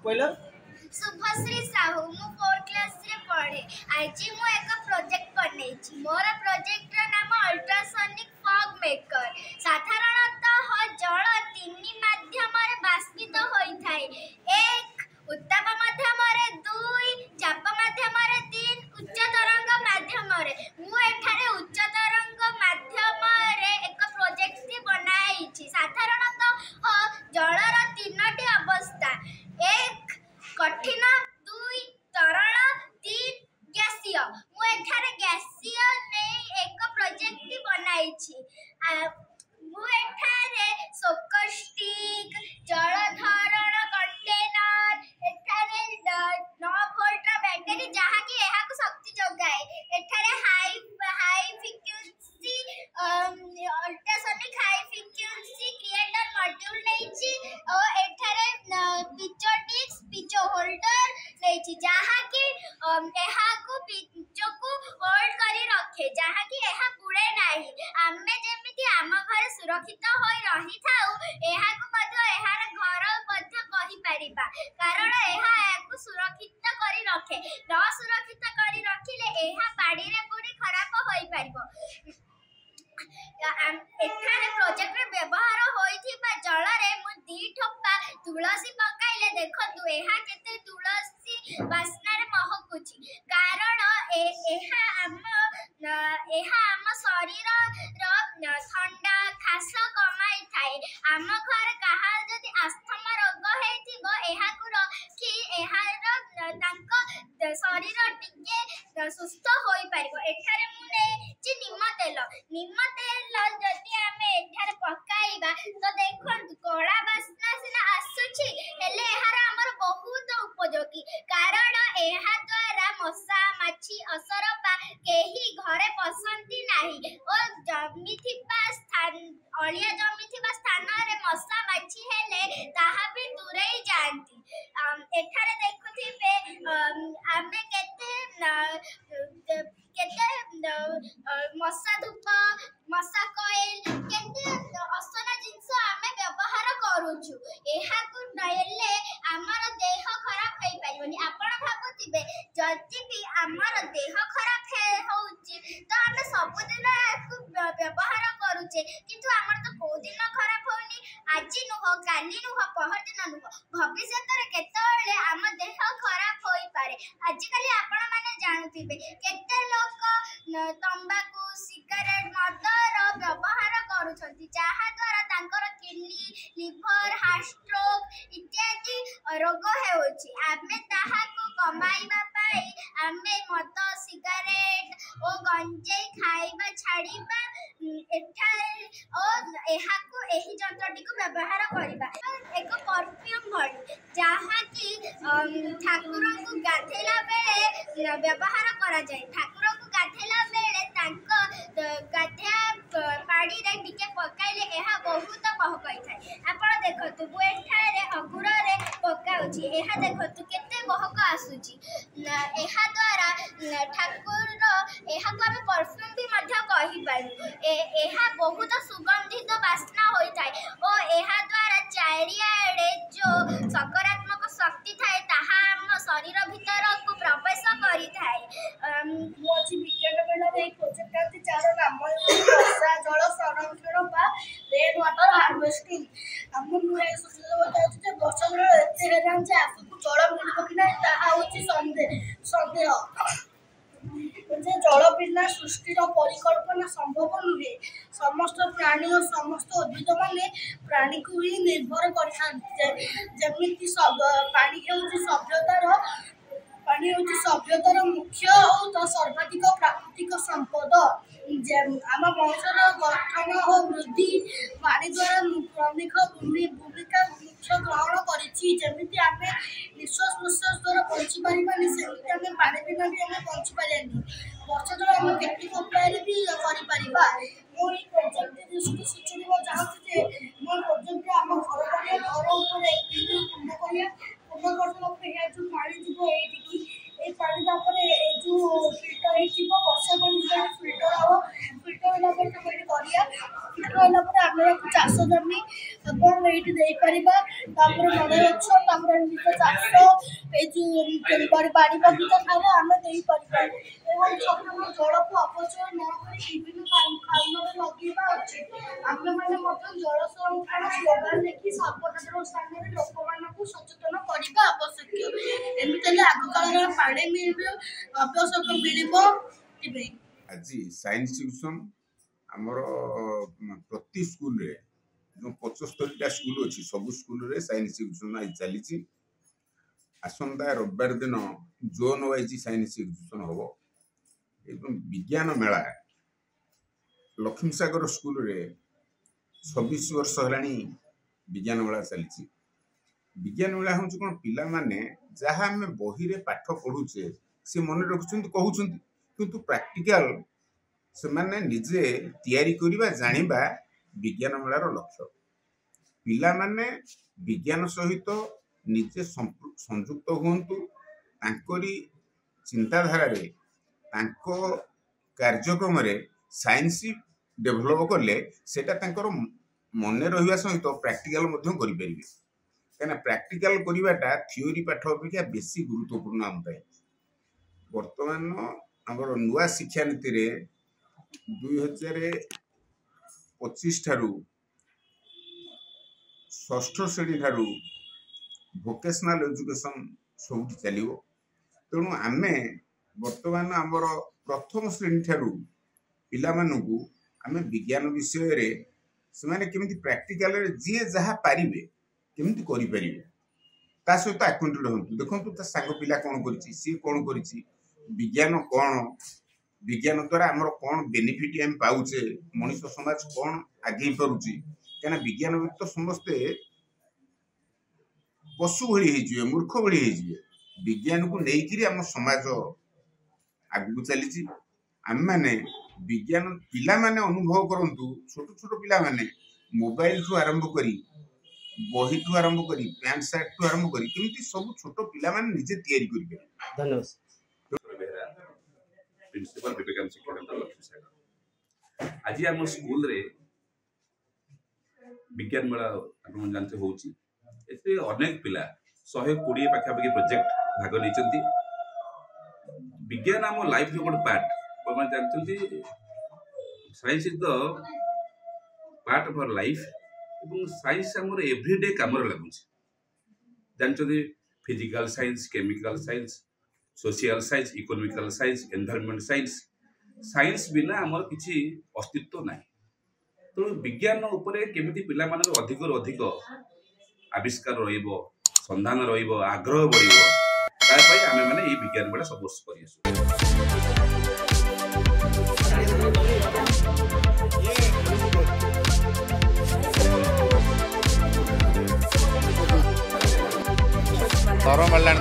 କହିଲ शुभश्री साहू मु 4 क्लास रे पढ़े आज मु एक प्रोजेक्ट बनैछि मोर प्रोजेक्ट र नाम अल्ट्रासोनिक फॉग मेकर साधारणतः जल 3 माध्यम रे बाष्पित होई थाए एक उत्ताप माध्यम रे 2 चाप माध्यम रे 3 उच्च तरंग माध्यम रे मु एठारे उच्च तरंग माध्यम रे एक प्रोजेक्ट बनाइछि साधारणतः जल र 3टी अवस्था एक कठिन 2 तरल 3 गैसीय मु एठारे गैसीय नै एक प्रोजेक्ट बनाइछि मु एठारे सोकर स्टिक जल धारण कंटेनर एठारे 9 वोल्ट बैटरी जहा कि एहा को शक्ति जोगाए एठारे high frequency ultrasonic high frequency creator module नैछि ओ एठारे पिचो होल्डर नैछि जहा कि एहा को पिचो को होल्ड करी रखे जहा कि एहा बुड़े नाही आमे जेमिति आम घर सुरक्षित होई रही थाउ एहा को मध्य एहार घर मध्य कहि परिबा कारण एहा को सुरक्षित करी रखे न सुरक्षित करी रखिले एहा पाड़ी रे पूरी खराब होई परिबो एठारे प्रोजेक्ट रे व्यवहार होइथिबा जल रे मु 2 ठोपा तुलसी पकाइले देखतु एहा केते तुलसी वासना रे महकुची कारण एहा आम शरीर रो ठंडा खास कमाई थाए आम घर कहा जदि अस्थमा रोग हेतिबो एहा को रखी एहा रो तांको शरीर टिके सुस्थ होई परिबो एठारे मु नै जे निम तेल जदि आमे एठारे पकाइबा तो देखंतु कोळा वासना सिना आसुची हेले एहार हमर बहुत उपयोगी कारण एहा द्वारा मशा माछी असरपा केही घरे पसंती नाही ओ जमिथिबा स्थान अलिया जमिथिबा स्थान रे मशा माछी हेले ताहा भी दूरेई जानती एठारे देखुथिबे आमे केते मशा धूप मशा कोइल केते असना जिंस आमे व्यवहार करूछु एहा को नयले हमर देह खराब होई परिबनी आपण भाबुतिबे जति भी हमर देह खराब होउची तो आमे सब दिन को व्यवहार करूचे किंतु हमर तो को दिन खराब होनी आजि नुह काली नुह पहर दिन नुह भविष्य रे केतले हम देह खराब होई पारे आज काली आपण माने जानथिबे केते लोक तंबाकू सिगरेट मदर व्यवहार करूछंती जहा द्वारा तांकर किडनी लिवर हार्ट स्ट्रोक इत्यादि रोग हेउची आमे ताहा को कमाइबा पाई आमे मद सिगरेट ओ गंजेई खाइबा छाड़ीबा एठा ओ एहा को एही जंत्रटी को व्यवहार करिबा एक परफ्यूम भଳି जहा कि ठाकुर को गाधेला बेले व्यवहार करा जाय ठाकुर को गाधेला बेले तांको गाध्या पाड़ी रे टिके पकाइले एहा बहुत महकाई थाए आपण देखतु बु एठारे अगुर रे पकाउची एहा देखतु केते महक आसुची एहा द्वारा ठाकुर एहा को हम परफ्यूम भी मध्य कहि पारू एहा बहुत सुगंधित वासना होई थाए ओ एहा द्वारा चारियाडे जो सकारात्मक शक्ति थाए ताहा हम शरीर भीतर को प्रवेश करी थाए मोची विज्ञान मेला रे प्रोजेक्ट आती चार नाम वर्षा जल संरक्षण बा रेन वाटर हार्वेस्टिंग हम नुए सुझाव बताउछ जे वर्षा जल एते हेलान जे आपको जल मिलबो कि नाही ताहा होची संदेह जे जल बिना सृष्टि परिकल्पना संभव नुहे समस्त प्राणी और समस्त उद्भिद माने प्राणी को ही निर्भर करथांती जेमिति पानी हेउची सभ्यतार मुख्य और सर्वाधिक प्राकृतिक संपद आम वंशर गठन और वृद्धि पानी द्वारा प्रमुख भूमिका मुख्य ग्रहण करिछि जेमिति आमे निश्वास प्रश्वास द्वारा बंची पारिबानी सेमिति आमे पानी बिना भी आमे बंची पारेनी वर्षा जल आमे केते उपाय भी करि परिबा मो ई प्रोजेक्ट दृष्टि सूचना चाहूँ जे मो प्रोजेक्ट आम घर ऊपर पूर्ण करना पूर्ण जो पानी जीव ये पानी जो फिल्टर वर्षा पानी फिल्टर हम फिल्टर होगा फिल्टर होगा चाष जमी ये मन गछ ଚାଷ ଏ ଯୋଉ ବାଡ଼ି ବଗିଚା ଠାରେ ଆମେ ଦେଇପାରିବା ଏବଂ ଜଳକୁ ଅପଚୟ ନ କରି ବିଭିନ୍ନ କାମରେ ଲଗେଇବା ଉଚିତ। ଆମେମାନେ ମଧ୍ୟ ଜଳ ସଂରକ୍ଷଣ ସ୍ଲୋଗାନ ଲେଖି ସାର୍ବଜନୀନ ସ୍ଥାନରେ ଲୋକମାନଙ୍କୁ ସଚେତନ କରିବା ଆବଶ୍ୟକ। ଏମିତି ହେଲେ ଆଗକାଳରେ ପାଣି ମିଳିବ ଆବଶ୍ୟକ ମିଳିବ ତେବେ। আজি সাইন্স টিউସন ଆମର ପ୍ରତି ସ୍କୁଲରେ ଯେଉଁ 75ଟା ସ୍କୁଲ ଅଛି ସବୁ ସ୍କୁଲରେ ସାଇନ୍ସ ଟ୍ୟୁସନ୍ ଆଜି ଚାଲିଛି। ଆସନ୍ତା ରବିବାର ଦିନ ଜୋନ୍ ୱାଇଜ୍ ସାଇନ୍ସ ଟ୍ୟୁସନ୍ ହେବ। ଏବଂ ବିଜ୍ଞାନ ମେଳା ଲକ୍ଷ୍ମୀସାଗର ସ୍କୁଲରେ 26 ବର୍ଷ ହେଲାଣି ବିଜ୍ଞାନ ମେଳା ଚାଲିଛି। ବିଜ୍ଞାନ ମେଳା ହେଉଛି କ'ଣ, ପିଲାମାନେ ଯାହା ଆମେ ବହିରେ ପାଠ ପଢ଼ୁଛେ ସେ ମନେ ରଖୁଛନ୍ତି କହୁଛନ୍ତି, କିନ୍ତୁ ପ୍ରାକ୍ଟିକାଲ ସେମାନେ ନିଜେ ତିଆରି କରିବା ଜାଣିବା ବିଜ୍ଞାନ ମେଳାର ଲକ୍ଷ୍ୟ। ପିଲାମାନେ ବିଜ୍ଞାନ ସହିତ ନିଜେ ସଂଯୁକ୍ତ ହୁଅନ୍ତୁ, ତାଙ୍କରି ଚିନ୍ତାଧାରାରେ ତାଙ୍କ କାର୍ଯ୍ୟକ୍ରମରେ ସାଇନ୍ସ ଡେଭଲପ କଲେ ସେଟା ତାଙ୍କର ମନେ ରହିବା ସହିତ ପ୍ରାକ୍ଟିକାଲ ମଧ୍ୟ କରିପାରିବେ। କାହିଁକିନା ପ୍ରାକ୍ଟିକାଲ କରିବାଟା ଥିଓରି ପାଠ ଅପେକ୍ଷା ବେଶୀ ଗୁରୁତ୍ୱପୂର୍ଣ୍ଣ ଆମ ପାଇଁ। ବର୍ତ୍ତମାନ ଆମର ନୂଆ ଶିକ୍ଷାନୀତିରେ 2025 ଠାରୁ ଷଷ୍ଠ ଶ୍ରେଣୀ ଠାରୁ ଭୋକେସନାଲ ଏଜୁକେସନ ସବୁଠି ଚାଲିବ। ତେଣୁ ଆମେ ବର୍ତ୍ତମାନ ଆମର ପ୍ରଥମ ଶ୍ରେଣୀ ଠାରୁ ପିଲାମାନଙ୍କୁ ଆମେ ବିଜ୍ଞାନ ବିଷୟରେ ସେମାନେ କେମିତି ପ୍ରାକ୍ଟିକାଲରେ ଯିଏ ଯାହା ପାରିବେ କେମିତି କରିପାରିବେ ତା ସହିତ ଆକ୍ୱେଣ୍ଟେଡ୍ ହୁଅନ୍ତୁ। ଦେଖନ୍ତୁ ତା ସାଙ୍ଗ ପିଲା କ'ଣ କରିଛି, ସିଏ କ'ଣ କରିଛି, ବିଜ୍ଞାନ କ'ଣ, ବିଜ୍ଞାନ ଦ୍ୱାରା ଆମର କ'ଣ ବେନିଫିଟ୍ ଆମେ ପାଉଛେ, ମଣିଷ ସମାଜ କ'ଣ ଆଗେଇ ପାରୁଛି। କାହିଁକିନା ବିଜ୍ଞାନ ବ୍ୟତୀତ ସମସ୍ତେ ପଶୁ ଭଳି ହେଇଯିବେ, ମୂର୍ଖ ଭଳି ହେଇଯିବେ। ବିଜ୍ଞାନକୁ ନେଇକିରି ଆମ ସମାଜ ଆଗକୁ ଚାଲିଛି। ଆମେମାନେ ବିଜ୍ଞାନ ପିଲାମାନେ ଅନୁଭବ କରନ୍ତୁ, ଛୋଟ ଛୋଟ ପିଲାମାନେ ମୋବାଇଲଠୁ ଆରମ୍ଭ କରି ବହିଠୁ ଆରମ୍ଭ କରି ପ୍ୟାଣ୍ଟ ସାର୍ଟଠୁ ଆରମ୍ଭ କରି କେମିତି ସବୁ ଛୋଟ ପିଲାମାନେ ନିଜେ ତିଆରି କରିପାରିବେ। ଧନ୍ୟବାଦ। प्रिंसिपल विवेकानंद शिक्षा केंद्र लक्ष्मीसागर आज आम स्कूल रे विज्ञान मेला आप जानते हो अनेक पिला 120 पाखापाखि प्रोजेक्ट भाग नहीं। विज्ञान आम लाइफ गोटे पार्ट आप जानते science is the part of our life. Science आम एवरीडे काम लगुच जानते physical science, chemical science, social science, economical science, environment science. Science बिना आमर किसी अस्तित्व ना। तो विज्ञान उपरे केमिति पिला मानक अधिक अधिक आविष्कार रहिबो, संधान रहिबो, आग्रह बढ़िबो, ता पई आमे माने ई विज्ञान मेला सब वर्ष करि आसु। तरमल्ला